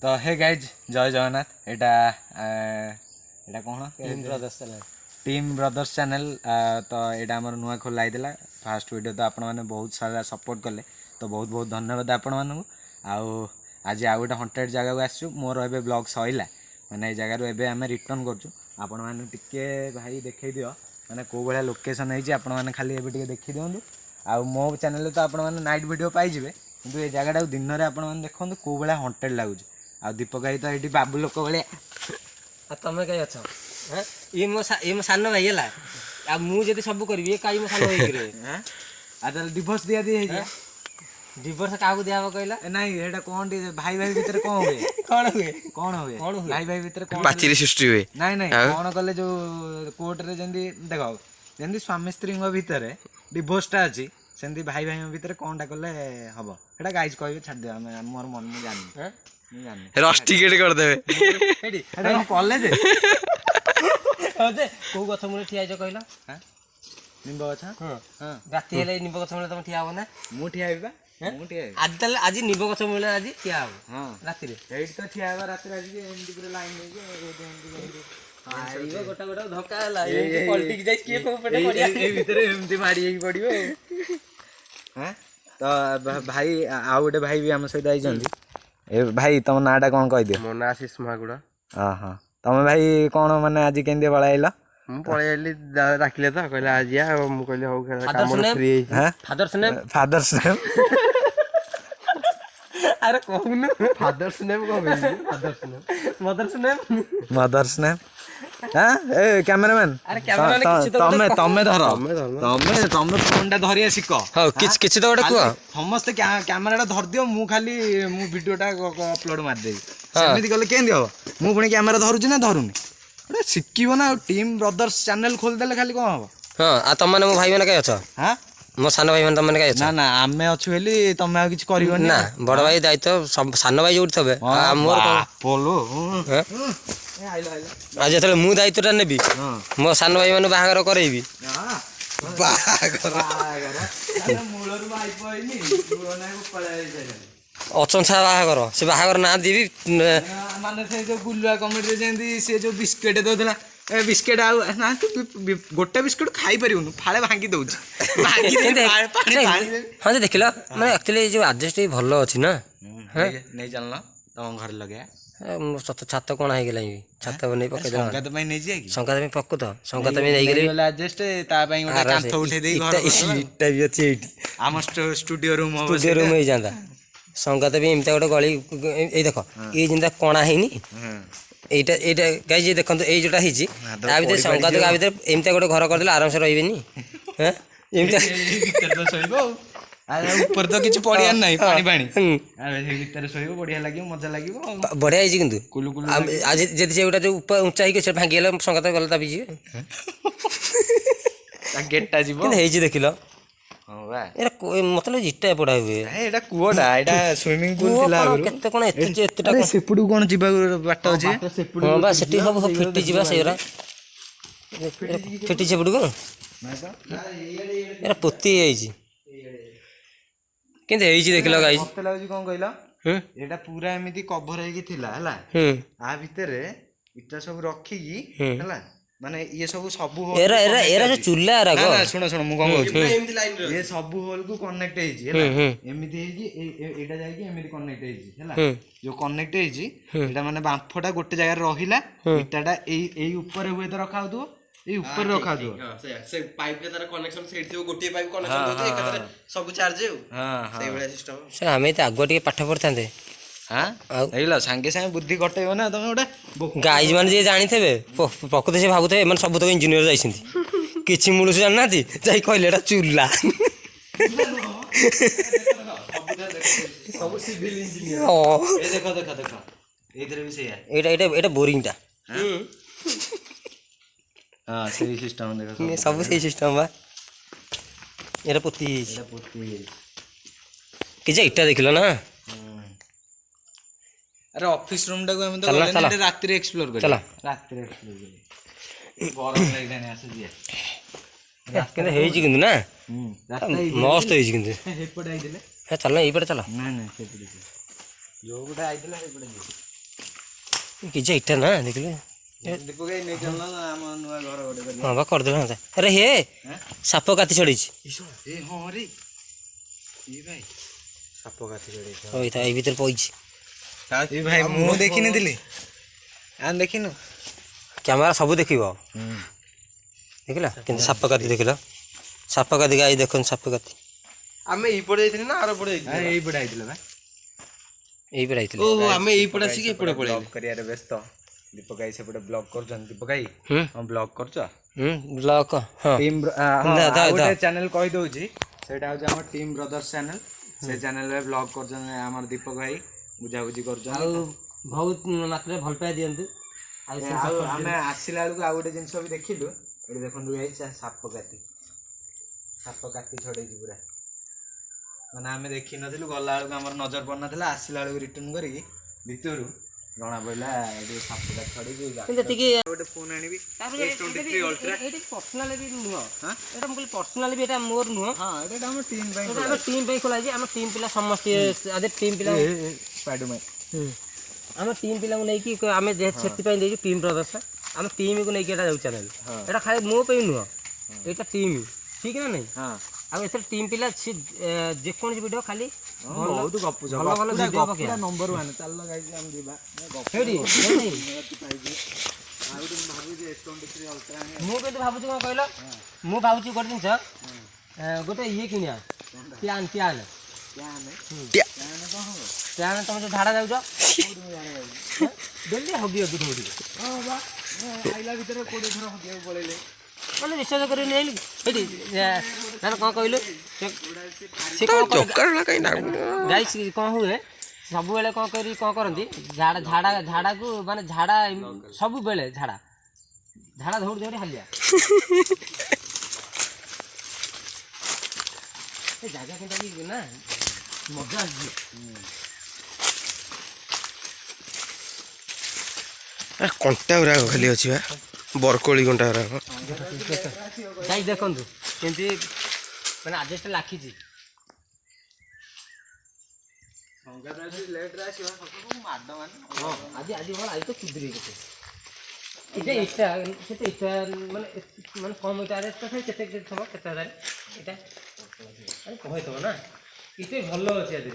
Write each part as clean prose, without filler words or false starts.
तो hey guys जय जगन्नाथ एटा एटा कौन टीम ब्रदर्स चैनल तो यहाँ आम नुआ खोला होता फास्ट वीडियो तो आपण मैंने बहुत सारा सपोर्ट कले तो बहुत बहुत धन्यवाद आपण मानू आज आउ गोटे हंटेड जगह आसू मोर ए ब्लॉग सैला मैंने जगार एम रिटर्न करूँ आपण मैंने टिके भाई देखई दियो मैंने कौ भाया लोकेशन है आपण मैंने खाली एबे देखी दिंतु आ मो चैनल तो आपण मैंने नाइट वीडियो पाइबे किंतु ये जगह दिन में आपण मैंने देखते कौ भाया हंटेड लगुच आ दीपक भाई तो ये बाबू लोक भाया तमें कहीं अच्छ ये मो सान भाई है आ मुझे सब करी ये कहीं मो सान भाई डिवोर्स दिया दी डिवोर्स क्या दिया कहला नहीं एटा कौन भाई भाई भीतर कौन हुए कौन हुए भाई भाई भीतर कौन पाचिरी सृष्टि हुए नहीं नहीं कौन कले जो कोर्ट रे जंदी देखो जंदी स्वामी स्त्री भीतर डिवोर्सटा अच्छी सेमती भाई भाई भीतर कौनटा कले हबो एटा गाइस कहबे छाड़ दे मोर मन में जानी रस्टिकेट कर देबे एटा कॉलेज अजे को गछ मुले ठिया छ कहला हां निंब गछ हां राती हेले निंब गछ मुले तुम ठिया हो ना मु ठिया हेबा मु ठिया आज तले आज निंब गछ मुले आज ठिया हो हां राती रे एट तो ठिया हेबा राती आज एंडी पूरा लाइन ले जे आइबो गोटा गोटा धक्का हला ये पॉलिटिक्स जाई के को पटे पड़िया ए भीतर एमती मारी हेई पड़िबो हैं तो भाई आ गोटे भाई भी हम सहित आई जंदी ए भाई तुम नाटा कौन कह दियो मो ना आशीष महागुड़ा हां तुम भाई कौन माने आज केंदे बळा आइला मु पळे आली राखले त कहले आज या मु कहले हो काम फ्री हैं फादर्स नेम अरे कहून फादर्स नेम को फादर्स नेम मदर्स नेम हां ए कैमरामैन अरे कैमरा किछि तो तमे धर तमे फोनटा धरिया शिको हां किछि तो गोटे कुआ समस्त कैमराटा धर दियो मु खाली मु वीडियोटा अपलोड मार देबी सेमिति गले केंदी हो मु पुणी कैमरा धरुची ना धरुनी अरे शिकिबो ना टीम ब्रदर्स चैनल खोल देले खाली कोन हो हां आ तम माने मो भाई माने कहि अछ हां मो सान भाई माने तम माने कहि अछ ना ना आमे अछु हेली तमे आ किछ करिवनी ना बड़ भाई दायित्व सब सान भाई जोड थबे आ मोर कोन बोलो ए आज जतले मु दायित्वटा नेबी मो सान भाई माने बाहागर करैबी बाहागर मूलर भाई पइनी पुराना को पळाई जाय अचंछा बाहागर से बाहागर ना देबी माने से जो गुल्लुआ कमेडी रे जेंदी से जो बिस्किट दोथला ए बिस्किट आ ना गोटे बिस्किट खाई परिउनु फाळे भांगी दउची भांगी पानी हां जे देखिला माने एक्चुअली जो एडजस्ट भलो अछि ना नहीं जानला तम घर लगे छात कोन आइ गेलै छात बनै पके दे संगत में नहीं जे की संगत में पक्को तो संगत में नै गेलै एडजस्ट ता पई गोटे कांथ उठे देई घर इटा भी अछि एटी आम स्टूडियो रूम ही जाता संगत भी एमता गोटे गली ए देख ये जिंदा कोणा हैनी एटा एटा गाइस ये देखंतो ए जोटा हिची आ भीतर संगत का भीतर एमता गोटे घर कर देला आराम से रहिबेनी हैं एमता भीतर तो सोइबो आ ऊपर तो किछ पड़िया नहीं पानी पानी अरे हे भीतर सोइबो बढ़िया लागियो मजा लागियो बढ़िया हिची किंतु कुलु कुलु आज जदी से गोटा जो ऊपर ऊंचा ही के से भांगी गेला संगत गला ता बीजी ता गेटटा जीवो किंतु हेजी देखिलो हां बा एरा मतलब जिटा पड़ा हुए एटा कुओटा एटा स्विमिंग पूल थिला केते कोन एतेटा अरे सेपुडू कोन जिबा बाट अछि हां बा सेठी सब फिटी जिबा सेरा फिटी सेपुडू को एरा पोती आइजी केते हेजी देखिलो गाइस मते लागि कोन कहला एटा पूरा एमिति कवर हेकी थिला हला आ भितरे इटा सब रखी की हला माने ये सब होल एरा एरा एरा जो चूल्हा रा ना ना सुनो सुनो मु कोन कहू ये सब होल को कनेक्ट हेजी हला एमिति हेजी एटा जाय की एमिति कनेक्ट हेजी हला जो कनेक्ट हेजी एटा माने बांफटा गोटे जगह रहिला इटाटा एई ऊपर हुए तो रखा होतो ए ऊपर रखा दो से पाइप के तरह कनेक्शन सेट थियो गोटे पाइप कनेक्शन होतो एक तरह सब चार्ज हो हां से बड़ा सिस्टम से हमें त आगो टिके पाठ पढ़थांते हां एला संगे संगे बुद्धि कटेबो ना तमे ओटा गाइज मान जे जानि थेबे प्रकृति से भाबुथे मन सब तो इंजीनियर जाइसिंती किछि मुलु से जाननाती जाई कहले एटा चूल्हा सब सिविल इंजीनियर ओ ए देखो देखो देखो इधर भी सही है एटा बोरिंग टा हां सही सिस्टम देखो सब सही सिस्टम बा एटा पोती कि जे इटा देखिलो ना अरे ऑफिस रूम टाको हम तो गले रात रे एक्सप्लोर कर चला रात रे एक्सप्लोर कर गरम लागलानी आसे दिया केते हेजी किंतु ना मस्त हेजी किंतु हेपड आइदिले चल ना एई पटे चल ना ना सेपड जो गुडा आइदिला हेपड କିଛି ଇଟା ନା ଦେଖିଲେ ଦୀପକ ଭାଇ ନେଇ ଚାଲୁନ ଆମ ନୂଆ ଘର ଗୋଟେ କରିବା। ହଁ ବା କରିଦେବେ ହଁ। ଆରେ ହେ ସାପ କାତି ଛଡ଼େଇଛି। ଏ ହଁ ରେ ଏ ଭାଇ ସାପ କାଠି ଚଢ଼େଇଛ। ରହିଥା ଏଇ ଭିତରେ ପଇଛି। ଏ ଭାଇ ମୁଁ ଦେଖିନଥିଲି। ଆମେ ଦେଖିନୁ କ୍ୟାମେରା ସବୁ ଦେଖିବ ଦେଖିଲା କିନ୍ତୁ ସାପ କାତି ଦେଖିଲ ସାପ କାତି ଗାଈ ଦେଖନ୍ତୁ ସାପ କାତି ଆମେ ଏଇପଟେ ଯାଇଥିଲେ ନା ଆର ପଟେ ଯାଇଥିଲେ? ଏଇପଟେ ଆଇଥିଲା ବା। ଏଇପଟେ ଆଇଥିଲେ। ଓହୋ ଆମେ ଏଇପଟେ ଆସିକି ଏପଟେ ପଳେଇଲେ। ବ୍ଲଗ କରିବାରେ ବ୍ୟସ୍ତ। ଦୀପକ ଭାଇ ସେପଟେ ବ୍ଲଗ କରୁଛନ୍ତି। ଦୀପକ ଭାଇ ହୁଁ ହଁ ବ୍ଲଗ କରୁଛ? ବ୍ଲକ ହଁ ଟିମ୍ ଦା ଗୋଟେ ଚ୍ୟାନେଲ କହିଦଉଛି ସେଇଟା ହଉଛି ଆମ ଟିମ୍ ବ୍ରଦର୍ସ ଚ୍ୟାନେଲ। ସେ ଚ୍ୟାନେଲରେ ବ୍ଲଗ କରୁଛନ୍ତି ଆମର ଦୀପକ ଭାଇ ବୁଝାବୁଝି କରୁଛନ୍ତି। ଆଉ ବହୁତ ମାତ୍ରାରେ ଭଲ ପାଇବା ଦିଅନ୍ତୁ। ଆଉ ଆଉ ଆମେ ଆସିଲା ବେଳକୁ ଆଉ ଗୋଟେ ଜିନିଷ ବି ଦେଖିଲୁ। ଏଠି ଦେଖନ୍ତୁ ଭାଇ ସାପ କାତି ଛଡେଇଛି ପୁରା। ମାନେ ଆମେ ଦେଖିନଥିଲୁ ଗଲା ବେଳକୁ ଆମର ନଜର ପଡ଼ିନଥିଲା। ଆସିଲା ବେଳକୁ ରିଟର୍ନ କରିକି ଭିତରୁ ଜଣା ପଡ଼ିଲା ଏଠି ସାପ କାତି ଛଡେଇକି ଯେତିକି ଗୋଟେ ଫୋନ୍ ଆଣିବି ତାପରେ ଏଇଟା ପର୍ସନାଲ ବି ନୁହଁ। ଏଇଟା ମୁଁ କହିଲି ପର୍ସନାଲ ବି ଏଇଟା ମୋର ନୁହଁ। ହଁ ଏଇଟା ଆମ ଟିମ୍ ପାଇଁ ଏଇଟା ଆମ ଟିମ୍ ପାଇଁ ଖୋଲା ହେଇଛି। ଆମ ଟିମ୍ ପିଲା ସମସ୍ତେ ଆଜି ଟିମ୍ ପିଲା ସ୍ପାଇଡରମ୍ୟାନ୍। ଆମ ଟିମ୍ ପିଲାଙ୍କୁ ନେଇକି ଆମେ ସେଥିପାଇଁ ଦେଇଛୁ ଟିମ୍ ପ୍ରଦର୍ଶ। ଆମ ଟିମ୍କୁ ନେଇକି ଏଇଟା ଯାଉଛି ଚ୍ୟାନେଲ। ଏଇଟା ଖାଲି ମୋ ପାଇଁ ନୁହଁ ଏଇଟା ଟିମ୍ ଠିକ୍ ନା ନାହିଁ। ଆଉ ଏଥିରେ ଟିମ୍ ପିଲା ସେ ଯେକୌଣସି ଭିଡ଼ିଓ ଖାଲି ବହୁତ ଗପୁଛ ଭଲ ଭଲ ଭିଡ଼ିଓ ପକେଇବା। ନମ୍ବର 1 ଚାଲ ଗାଇଛି ଆମେ ଯିବା। ସେଇଠି ଆଉ ଗୋଟେ ଭାବୁଛି S23 ଅଲ୍ଟ୍ରା ମୁଁ କିନ୍ତୁ ଭାବୁଛି କ'ଣ କହିଲ ମୁଁ ଭାବୁଛି ଗୋଟେ ଜିନିଷ ଗୋଟେ ଇଏ କିଣିବା ପ୍ୟାନ୍ ତମେ ଯେଉଁ ଝାଡ଼ା ଯାଉଛ ଡେଲି ହଗି ଧଉଡ଼ିବ ଆଇଲା ଭିତରେ 20 ଥର ହଗିବାକୁ ପଳେଇଲେ। ମାନେ ବିଶ୍ୱାସ କରିନି ହେଇଲି ସେଇଠି ମାନେ କ'ଣ କହିଲୁ ସେ ଗାଈ କ'ଣ ହୁଏ ସବୁବେଳେ କ'ଣ କରନ୍ତି ଝାଡ଼ାକୁ ମାନେ ଝାଡ଼ା ସବୁବେଳେ ଝାଡ଼ା ଧଉଡ଼ି ହାଲିଆ ଏ ଜାଗା କିନ୍ତୁ ନା ମଜା ଆସିଛି। କଣ୍ଟା ଗୁଡ଼ାକ ଖାଲି ଅଛି ବା ବରକୋଳି କଣ୍ଟା ଗୁଡ଼ାକ। ଗାଈ ଦେଖନ୍ତୁ କେମିତି ମାନେ ଆଜେଷ୍ଟ ଲାଖିଛି। ଆଜି ଭଲ ଆଜି ତ କୁଦିରି କେତେ ଇଟା ମାନେ କମ୍ ଇଟାରେ କେତେ ଥବ କେତେ ହଜାର ଇଟା କହିଥବ ନା ଇଟା ଭଲ ଅଛି ଆଜି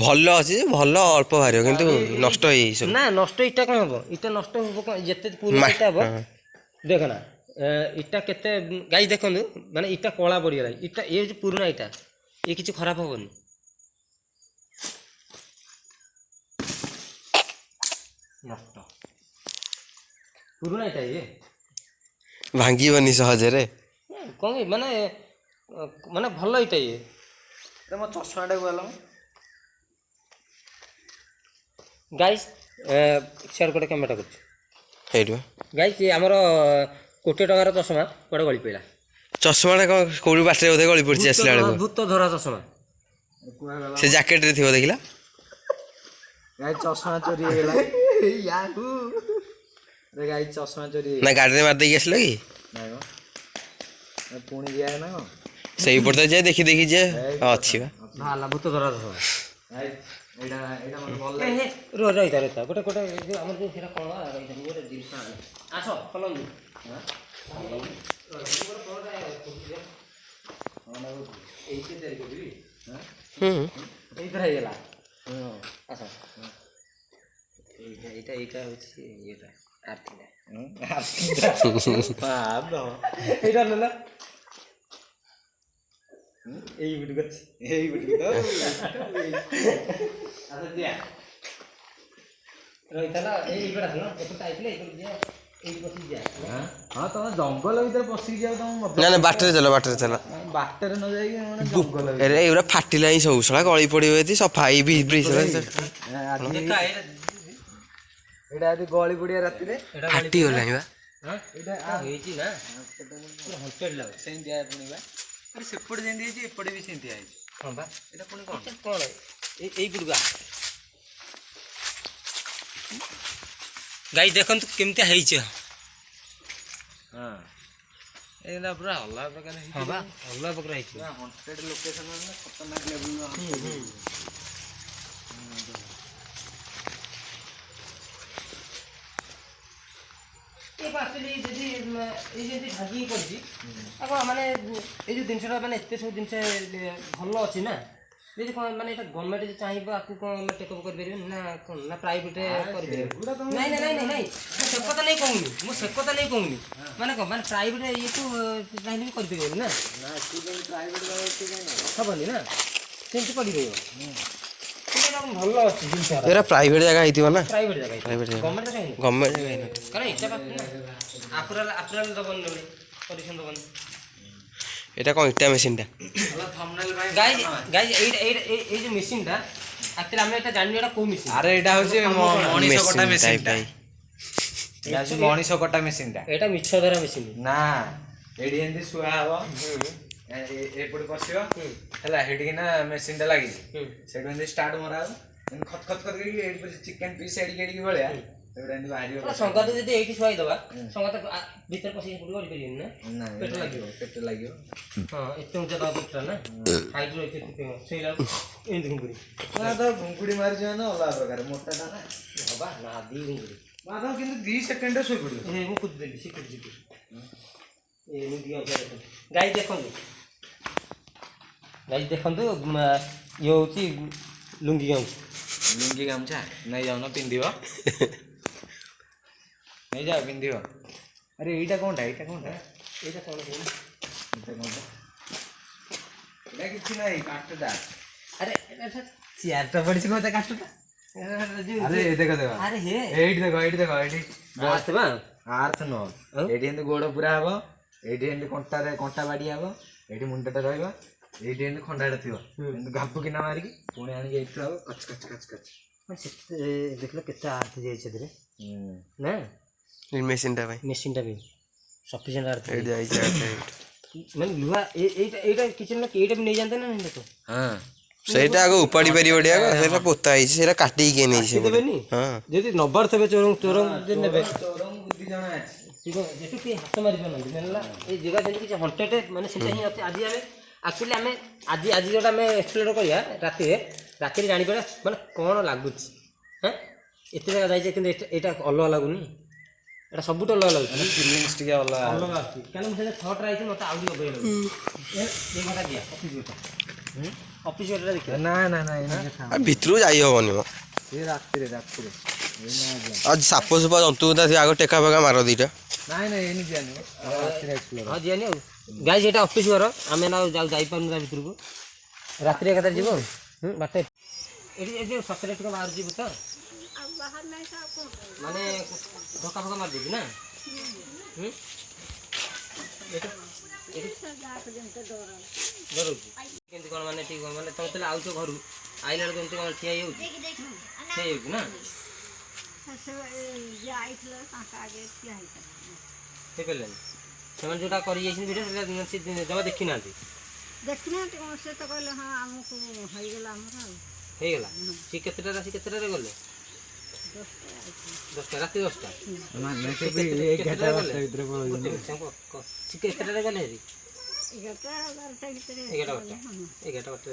ଭଲ ଅଛି ଭଲ ଅଳ୍ପ ବାହାରିବ କିନ୍ତୁ ନଷ୍ଟ ହେଇଯାଇଛି ନା ନଷ୍ଟ ଇଟା କ'ଣ ହବ ଇଟା ନଷ୍ଟ ହବ ଯେତେ ପୁରୁଣା ଇଟା ହବ ଦେଖ ନା ଇଟା କେତେ ଗାଈ ଦେଖନ୍ତୁ ମାନେ ଇଟା କଳା ପଡ଼ିଗଲାଣି ଇଟା ଏ ହେଉଛି ପୁରୁଣା ଇଟା ଏ କିଛି ଖରାପ ହବନି। ନଷ୍ଟ ପୁରୁଣା ଇଟା ଇଏ ଭାଙ୍ଗିବନି ସହଜରେ। କ'ଣ ମାନେ ଭଲ ଇଟା ଇଏ ମୋ ଚଷମାଟାକୁ ଗଲ ଗାଈ ସିଆଡ଼େ ଗୋଟେ କ୍ୟାମେରା କରୁଛି ହେଇଠି ଗାଈ ଆମର 1 କୋଟି ଟଙ୍କାର ଚଷମା କୁଆଡ଼େ ଗଳି ପଡ଼ିଲା। ଚଷମାଟା କ'ଣ କୋଉଠି ବାଟରେ ବୋଧେ ଗଳି ପଡ଼ିଛି ଆସିଲା ବେଳକୁ। ଭୂତ ଧରା ଚଷମା ସେ ଜ୍ୟାକେଟରେ ଥିବ ଦେଖିଲା ଗାଈ ଚଷମା ଚୋରି ହେଇଗଲା। ଗାଈ ଚଷମା ଚୋରି ନା ଗାଡ଼ିରେ ମାରି ଦେଇକି ଆସିଲ କି ନାଇଁ ପୁଣି ଦିଆ ନା କ'ଣ ସେଇପଟେ ତ ଯାଏ ଦେଖି ଯେ ଅଛି ବା ବାହାରିଲା ଭୂତ ଧରା ଚଷମା। ଏଇଟା ମୋତେ ଭଲ ରହିଥା ଗୋଟେ ଯେଉଁ ଆମର ଯେଉଁ ସେଇଟା କ'ଣ ରହିଥା ଗୋଟେ ଜିନିଷ ଆସ ଖୋଲନ୍ତୁ ଏଇଠି ତିଆରି କରିବି ଏଇଥର ହେଇଗଲା ଆସ ଏଇଟା ହେଉଛି ଇଏଟା ଆର୍ଥିଟା ଏଇଟା ନେଲା ଏଇ ବିଟକୁ ଅଛି ଏଇ ରହିଥିଲା ଏଇପଟେ ଆସିଲ ଏପଟେ ଆଇଥିଲେ ଏଇପଟେ ଯିବା ଏଇଠି ବସିକି ଯିବା। ହଁ ତମେ ଜଙ୍ଗଲ ଭିତରେ ପଶିକି ଯାଅ ତମ ନା ବାଟରେ ଚାଲ ବାଟରେ ନ ଯାଇକି ମାନେ ଜଙ୍ଗଲ ଭିତରେ ଏଗୁଡ଼ା ଫାଟିଲା ହିଁ ସବୁ ଶଳା ଗଳି ପଡ଼ିବ ଏଠି ସଫା ଏଇ ବ୍ରିଜ୍ ଏଇଟା ଯଦି ଗଳି ପଡ଼ିଆ ରାତିରେ ଫାଟିଗଲାଣି ବା ଏଇଟା ହେଇଛି ନା ହଣ୍ଟେଡ୍ ଲାଗୁଛି ସେମିତି ଦିଆ ପୁଣି ବା ଆରେ ସେପଟେ ଯେମିତି ହେଇଛି ଏପଟେ ବି ସେମିତି ହେଇଛି। ହଁ ବା ଏଇଟା ପୁଣି କ'ଣ କ'ଣ ଏଇ ପିଡ଼ୁକା ଗାଈ ଦେଖନ୍ତୁ କେମିତିଆ ହେଇଛି। ହଁ ଏଇଟା ପୁରା ଅଲଗା ପ୍ରକାର ହେଇଛି। ହଁ ବା ଅଲଗା ପ୍ରକାର ହେଇଛି ହଣ୍ଟେଡ୍ ଲୋକେସନ୍ ଖତରନାକ ଲେବୁଲ୍। କଣ ଆକ୍ଚୁଆଲି ଯଦି ଏଇ ଯେମିତି ଭାଙ୍ଗିକି ପଡ଼ିଛି ଆଉ କଣ ମାନେ ଏଇ ଯେଉଁ ଜିନିଷଟା ମାନେ ଏତେ ସବୁ ଜିନିଷ ଭଲ ଅଛି ନା ଯଦି କ'ଣ ମାନେ ଏଇଟା ଗଭର୍ଣ୍ଣମେଣ୍ଟ ଯଦି ଚାହିଁବ ଆକୁ କ'ଣ ଟେକଅପ୍ କରିପାରିବେନି ନା କ'ଣ ନା ପ୍ରାଇଭେଟ୍ କରିପାରିବେ? ନାଇଁ ନାଇଁ ନାଇଁ ନାଇଁ ମୁଁ ସେ କଥା ନେଇ କହୁନି, ମୁଁ ସେ କଥା ନେଇ କହୁନି, ମାନେ କ'ଣ ମାନେ ପ୍ରାଇଭେଟ୍ ଇଏକୁ ଚାହିଁଲେ ବି କରିପାରିବେନି ନା? ହବନି ନା, ସେମିତି କରିପାରିବ। ଭଲ ଅଛି ଜିନିଷ ଏରା ପ୍ରାଇଭେଟ ଜାଗା ହେଇଥିବ ନା, ପ୍ରାଇଭେଟ୍ ଜାଗା ପ୍ରାଇଭେଟ ଜାଗା ଗଭର୍ଣ୍ଣମେଣ୍ଟ କାହିଁକି ଗଭର୍ଣ୍ଣମେଣ୍ଟ ଜାଗା ହେଇନଥିବ। କାରଣ ଇଚ୍ଛା ପାଖରେ ନା ଆପ୍ରୁଭାଲ୍ ଦେବନି ନହେଲେ ପରମିଶନ୍ ଦେବନି। এটা কোন ইটা মেশিনটা গাইজ গাইজ এই যে মেশিনটা আক্চুয়ালি আমরা এটা জানি এটা কোন মেশিন। আরে এটা হচ্ছে মଣିଷ কটা মেশিনটা, ভাই এটা হচ্ছে মଣିଷ কটা মেশিনটা। এটা মিଛ ଧରା মেশিন ନା ଏଠି ଏମିତି ଶୁଆ ହବ, ଏପଟେ ପଶିବ ହେଲା, ହେଠିକିନା ମେସିନଟା ଲାଗିଛି, ସେଠୁ ଏମିତି ଷ୍ଟାର୍ଟ ମରା ହବ, ଏମିତି ଖତ ଖତ କରିକି ଏଠି ପରେ ଚିକେନ ପିସ୍ ଏଡ଼ିକି ଏଡ଼ିକି ଭଳିଆ ସେଗୁଡ଼ା ଏମିତି ବାହାରିବ। ସଂଗାତ ଯଦି ଏଇଠି ଶୁଆଇ ଦେବା ସଂଗାତ ଭିତରେ ପଶିକି ପଡ଼ିବ କରିପାରିବେନି ନା, ପେଟ ଲାଗିବ, ପେଟ ଲାଗିବ। ହଁ ଏତେ ଉଞ୍ଚା ଦେବା ପେଟଟା ନା ହାଇଟ୍ ରହିଛି ସେଇଲା ଏମିତି ଘୁଙ୍ଗୁଡ଼ି ତ ଘୁଙ୍ଗୁଡ଼ି ମାରିଛି ମାନେ ଅଲଗା ପ୍ରକାର ମୋଟାଟା ନା ହବା ନା ଦି ଘୁଙ୍ଗୁଡ଼ି ମାଧବ କିନ୍ତୁ 2 ସେକେଣ୍ଡରେ ଶୋଇପଡ଼ିବ। ମୁଁ କୁଦିଦେଲି ଶିଖୁଛି ଏମିତି ଗାଈ ଦେଖନ୍ତୁ, ଗାଈ ଦେଖନ୍ତୁ ଇଏ ହେଉଛି ଲୁଙ୍ଗି ଗାମୁଛା। ଲୁଙ୍ଗି ଗାମୁଛା ନେଇଯାଉନ ପିନ୍ଧିବ, ନେଇଯାଅ ପିନ୍ଧିବ। ଆରେ ଏଇଟା କ'ଣଟା, ଏଇଟା କ'ଣ ଏଇଟା କ'ଣ କହୁନି, ଏଇଟା କ'ଣଟା? ଏଇଟା କିଛି ନାହିଁ, କାଠଟା। ଆରେ চেয়ারটা পড়েছে কোথায় কাঠটা? আরে দেখো দেখো, আরে হে এইটি দেখো, এইটি দেখো, এইটি আসতে বা আর্থ নয়, এইটি এমনি গোড় পুরা হব, এইটি এমনি কଣ୍ଟାରେ କଣ୍ଟା ବାଡ଼ି ହବ, এইটি ମୁଣ୍ଡଟା ରହିବ, এইটি ଏମତି ଖଣ୍ଡାଟା ଥିବ, ଏମତି ଗାବୁକିନା ମାରିକି ପୁଣି ଆଣିକି ଏଇଠି ହବ କଚ କଚ କଚ କଚ। ଦେଖିଲ କେତେ ଆର୍ଥ ଯାଇଛି ସେଥିରେ ନା, মেশিনটা ভাই ମେସିନ୍ଟା ବି ସଫିସିଏଣ୍ଟ ଆର୍ଥ ଏଇଠି ଯାଇଛି ମାନେ ଲୁହା ଏଇଟା ଏଇଟା କିଛି ନା ଏଇଟା ବି ନେଇଯାନ୍ତେ ନା ଦେଖ। ହଁ ସେଇଟା ଆଗ ଉପାଡ଼ି ପାରିବ ଟିକେ, ଆଗ ସେଇଟା ପୋତା ହେଇଛି, ସେଇଟା କାଟିକି କିଏ ନେଇଛି ଦେବେନି ହଁ ଯଦି ନବାର ଥିବେ ଚୋର ଚୋର ଯଦି ନେବେ ବୁଦ୍ଧି ଜଣା ଅଛି। ଯେଠୁ କିଏ ହାତ ମାରି ପାରୁନାହାନ୍ତି ହେଲା ଏଇ ଜାଗା ଯେମିତି କିଛି ହଣ୍ଟେଡ୍ ମାନେ ସେଇଟା ହିଁ ଅଛି। ଆଜି ଆମେ ଆକ୍ଚୁଆଲି ଆମେ ଆଜି ଆଜି ଯେଉଁଟା ଆମେ ଏକ୍ସପ୍ଲୋର କରିବା ରାତିରେ ଜାଣିପାରିବା ମାନେ କ'ଣ ଲାଗୁଛି। ହଁ ଏତେ ଜାଗା ଯାଇଛି କିନ୍ତୁ ଏଇଟା ଅଲଗା ଲାଗୁନି, ଏଇଟା ସବୁଠୁ ଅଲଗା ଲାଗୁଛି, ଫିଲିଙ୍ଗସ୍ ଟିକେ ଅଲଗା ଅଲଗା ଆସୁଛି। କାରଣ ମୁଁ ସେଟା ଛଅଟା ହେଇଛି ମୋତେ ଆହୁରି ଅବାଗିଆ ଲାଗୁଛି। ଏଇ ଘଣ୍ଟା ଦିଆ ଅଫିସ୍ ଗୋଟା ଅଫିସ୍ ଗୋଟା ଦେଖିବା ନା ନା ନା ଆଉ ଭିତରକୁ ଯାଇ ହବନି ମ, ସେ ରାତିରେ ରାତିରେ ଆଉ ସାପ ସୁପ ଜନ୍ତୁ ଥିବ ଆଗ ଟେକା ଫେକା ମାର ଦିଟା। ନାଇଁ ନାଇଁ ଏଇନି ଯିବାନି, ରାତିରେ ଏକ୍ସପ୍ଲୋର। ହଁ ଯିବାନି ଆଉ ଗାଈ ସେଇଟା ଅଫିସ୍ ଘର, ଆମେ ନା ଯାଇପାରୁନୁ ତା ଭିତରକୁ, ରାତିରେ ଏକାଥରେ ଯିବ ବାଟ ଏଠି ଏ ଯେଉଁ ସତରେ ଟିକେ ବାହାରୁ ଯିବୁ ତ ମାନେ ଧକ୍କା ଫକା ମାରିଦେବି ନା ଡରଉଛି କେମିତି କ'ଣ ମାନେ ଠିକ୍ ମାନେ ତମେ ତାହେଲେ ଆଉଛ ଘରୁ ଆଇଲା ବେଳକୁ ଏମିତି କ'ଣ ଠିଆ ହେଇଯାଉଛି ନା ହେଇପାରିଲାନି। ସେମାନେ ଯେଉଁଟା କରି ଯାଇଛନ୍ତି ଭିଡ଼ିଓ ସେଇଟା ଜମା ଦେଖିନାହାନ୍ତି ସେ ତ କହିଲେ ହଁ ଆମକୁ ହେଇଗଲା ଆମର ଆଉ ହେଇଗଲା। ସେ କେତେଟାରେ ଆସି କେତେଟାରେ ଗଲେ? 10ଟା ରାତି 10ଟା କେତେଟାରେ ଗଲେ ହେରି? 11ଟା 12ଟା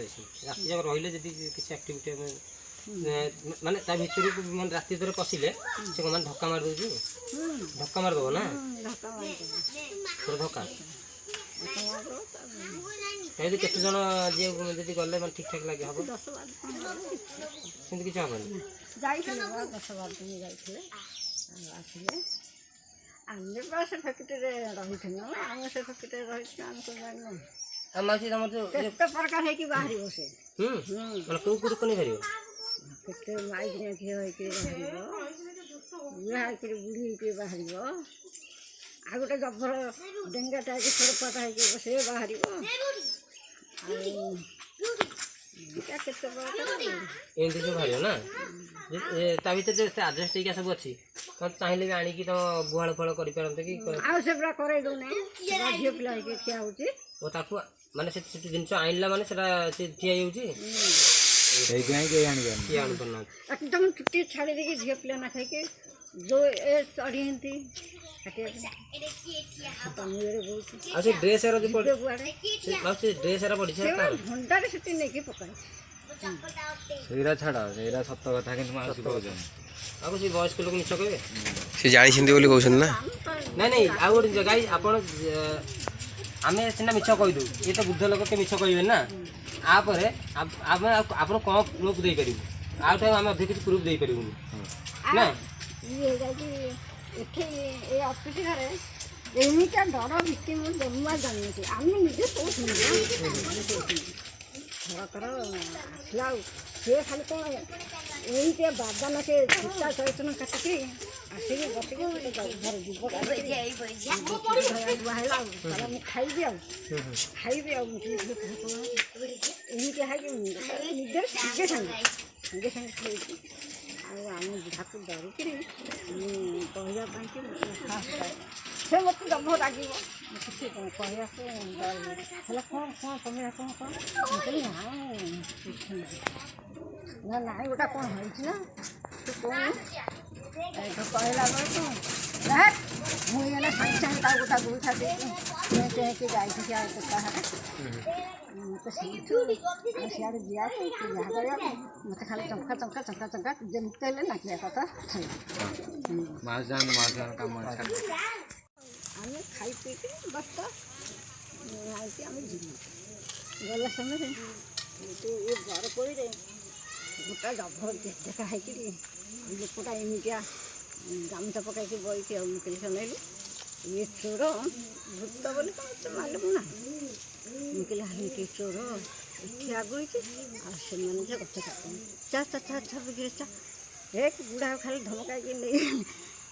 ଯାଇଛନ୍ତି। ରାତି ଯାକ ରହିଲେ ଯଦି କିଛି ଆକ୍ଟିଭିଟି ମାନେ ତା ଭିତରକୁ ମାନେ ରାତି ଭିତରେ ପଶିଲେ ସେ କ'ଣ ମାନେ ଧକ୍କା ମାରି ଦେଉଛି, ଧକ୍କା ମାରିଦେବ ନା ଧକ୍କା ଯଦି କେତେ ଜଣ ଯିଏ ଯଦି ଗଲେ ମାନେ ଠିକ୍ ଠାକ୍ ଲାଗେ ହବ ସେମିତି କିଛି ହବନି। ଯାଇଥିଲେ 10-12 ଦିନ ଯାଇଥିଲେ ଆସିଲେ ଆମେ ବା ସେ ଫ୍ୟାକ୍ଟ୍ରିରେ ରହିଥିଲୁ, ଆମେ ସେ ଫ୍ୟାକ୍ଟ୍ରିରେ ରହିଛୁ ଆମେ ତ ଜାଣିନୁ। ଆଉ ମାଉସୀ ତମର ଯେଉଁ କେତେ ପ୍ରକାର ହେଇକି ବାହାରିବ ସେ ମାନେ କେଉଁ କେଉଁ ଦୋକାନୀ ବାହାରିବ? କେତେ ମାଇକିନା ଝିଅ ହେଇକି ବାହାରିବ, ବୁଢ଼ା ହେଇକିରି ବୁଢ଼ୀ ହେଇକି ବାହାରିବ, ଆଉ ଗୋଟେ ଜବର ଡେଙ୍ଗାଟା ହେଇକି ଛୋଟପାଟା ହେଇକି ସେ ବାହାରିବ, ଆଉ କେତେ ପ୍ରକାର ଏମିତି ସବୁ ବାହାରିବ ନା। ତା ଭିତରେ ଯେଉଁ ଆଡଜଷ୍ଟ ହେଇକି ସବୁ ଅଛି ତମେ ଚାହିଁଲେ ବି ଆଣିକି ତମ ଗୁହାଳ ଫୁହାଳ କରିପାରନ୍ତେ କି? ଆଉ ସେ ପୁରା କରେଇ ଦେଉନି, ଝିଅ ପିଲା ହେଇକି ଠିଆ ହେଉଛି ଓ ତାକୁ ମାନେ ସେ ଜିନିଷ ଆଣିଲା ମାନେ ସେଟା ସେ ଠିଆ ହେଇଯାଉଛି, ସେଇଥିପାଇଁ କେହି ଆଣିପାରୁନି, କିଏ ଆଣିପାରୁନାହାନ୍ତି। একদম চুটি ছাড়ি দেখি ঝিଅ ପିଲା ନା ଖାଇକି ଯେଉଁ ଏ ଚଢ଼ିନ୍ତି ଆଉ ସେ ଡ୍ରେସ୍ ଏରା ଯେଉଁ ପଡ଼ି କୁଆଡ଼େ ସେ ଡ୍ରେସ୍ ଏରା ପଡ଼ିଛି ଘଣ୍ଟାରେ ସେଠି ନେଇକି ପକାଏ। ସେଇରା ଛାଡ଼, ସେଇରା ସତ କଥା କିନ୍ତୁ ମାଉସୀ କହୁଛନ୍ତି। ଆଉ ସେ ବୟସ୍କ ଲୋକ ମିଛ କହିବେ? ସେ ଜାଣିଛନ୍ତି ବୋଲି କହୁଛନ୍ତି ନା। ଆମେ ତ ନାଇଁ ନାଇଁ ଆଉ ଗୋଟେ ଜିନିଷ ଗାଈ ଆପଣ ଆମେ ସିନା ମିଛ କହିଦେଉ ଇଏ ତ ବୁଦ୍ଧ ଲୋକ କେ ମିଛ କହିବେ ନା ଆପରେ ଆମେ ଆପଣ କ'ଣ ପ୍ରୁଫ୍ ଦେଇପାରିବୁ ଆଉ ଠାରୁ ଆମେ ଅଧିକ କିଛି ପ୍ରୁଫ୍ ଦେଇପାରିବୁନି ନା ଇଏ ଯାଇକି ଏଠି ଏ ଅଫିସ ଘରେ ଏମିତିଆ ଡର ଭିତ୍ତି ମୁଁ ଜମା ଜାଣିନଥିଲି ଆମେ ନିଜେ କହୁଥିଲୁ ଘରକର ଆସିଲା ଆଉ ସେ ଖାଲି କ'ଣ ଏମିତିଆ ବାଦାମ ସେ ସୂତା ଚୈତନ କାଟିକି ଆସିକି ବସିକି ଘର ଯିବ ହେଲା ଆଉ କହିଲା ମୁଁ ଖାଇବି ଆଉ ଏମିତି ଖାଇକି ନିଜର ସାଙ୍ଗେ ସାଙ୍ଗେ ଖାଇଛି ଆଉ ଆମ ବୁଢ଼ାକୁ ଡରିକିରି କହିବା ପାଇଁକି ସାହସ ପାଏ ସେ ମୋତେ ଜମ ରାଗିବ କିଛି କହିବାକୁ ହେଲା କ'ଣ ତମେ କ'ଣ ମୁଁ କହିଲି ନା ନାଇଁ ଗୋଟା କ'ଣ ହେଇଛି ନା ତୁ କହୁନୁ କହିଲା ବେଳକୁ ମୁଁ ଏଇନା ସାଙ୍ଗେ ସାଙ୍ଗେ ତାକୁ ଗୋଟା ଗୁଇଠା ଦେଇକି ଯାଇକି ଯାଇଥିଲି ଆଉ ବାହାରେ ମୋତେ ସେଇଠୁ ସିଆଡ଼େ ଯିବାକୁ ଯାହା କରିବାକୁ ମୋତେ ଖାଲି ଟଙ୍କା ଯେମିତି ହେଲେ ନାଚିବା କଥା ଥାଏ ଆମେ ଖାଇ ପିଇକି ବସ୍ତା ଆଇକି ଆମେ ଯିବୁ ଗଲା ସମୟରେ ଏ ବରକୋଳିରେ ଗୋଟା ଜଭର ଦେଖା ହେଇକିରି ଲୋକଟା ଏମିତିଆ ଗାମୁଛା ପକାଇକି ବଇକି ଆଉ ମୁକିଲି ଶୁଣେଇଲି ଇଏ ଚୋର ଭୂତ ବୋଲି କ'ଣ ମାଲୁମ ନା ମୁକିଲି ହାରିକି ଚୋର ଏଠି ଆଗୁଛି ଆଉ ସେମାନେ ଯେ ଗଛ କାଟୁନି ଚା ଏକ ବୁଢ଼ା ଖାଲି ଧମକାଇକି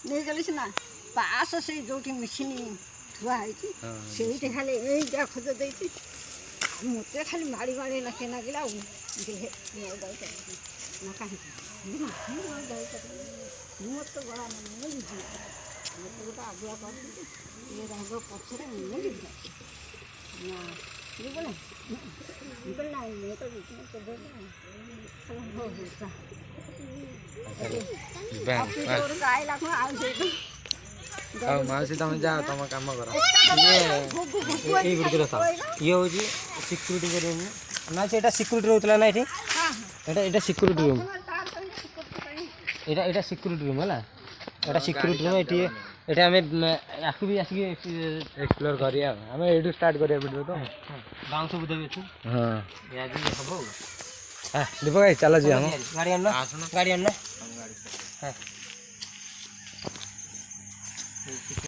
ନେଇଗଲି ସିନା ପାସ ସେଇ ଯେଉଁଠି ମେସିନ୍ ଥୁଆ ହେଇଛି ସେଇଠି ଖାଲି ଏଇଟା ଖୋଜ ଦେଇଛି ମୋତେ ଖାଲି ମାଡ଼ି ଲାଗିଲା ଆଉ ନା କାହିଁକି ମୁଁ ତ ଗଳା ମୁଁ ଯିବି ମୋତେ ଗୋଟେ ଆଗୁଆ କରିଦେବି ଇଏ ରହିବ ପଛରେ ମୁଁ ଯିବି ନା ଯିବ ନା ମୁଁ କହିଲି ନାଇଁ ମୁଁ ତ ଯିବି ଆଇଲା କ'ଣ ଆଉ ସେଇଠୁ ଆଉ ମାଉସୀ ତମେ ଯାଅ ତମ କାମ କର ଏଇ ଗୁଡ଼ିକର ଇଏ ହେଉଛି ସିକ୍ୟୁରିଟି ରୁମ୍ ନା ସେଇଟା ସିକ୍ୟୁରିଟି ରହୁଥିଲା ନା ଏଠି ଏଇଟା ସିକ୍ୟୁରିଟି ରୁମ୍ ଏଇଟା ସିକ୍ୟୁରିଟି ରୁମ୍ ହେଲା ଏଇଟା ସିକ୍ୟୁରିଟି ରୁମ୍ ଏଠି ଆମେ ଆକୁ ବି ଆସିକି ଏକ୍ସପ୍ଲୋର କରିବା ଆମେ ଏଇଠୁ ଷ୍ଟାର୍ଟ କରିବା ଭିଡ଼ିଓ ତ ବାଉଁଶ ବୁଧା ବି ଅଛି ହଁ ହବ ଦୀପକ ଭାଇ ଚାଲ ଯିବା ଗାଡ଼ି ଆଣିଲ ଗାଡ଼ି ଆଣିଲ ହଁ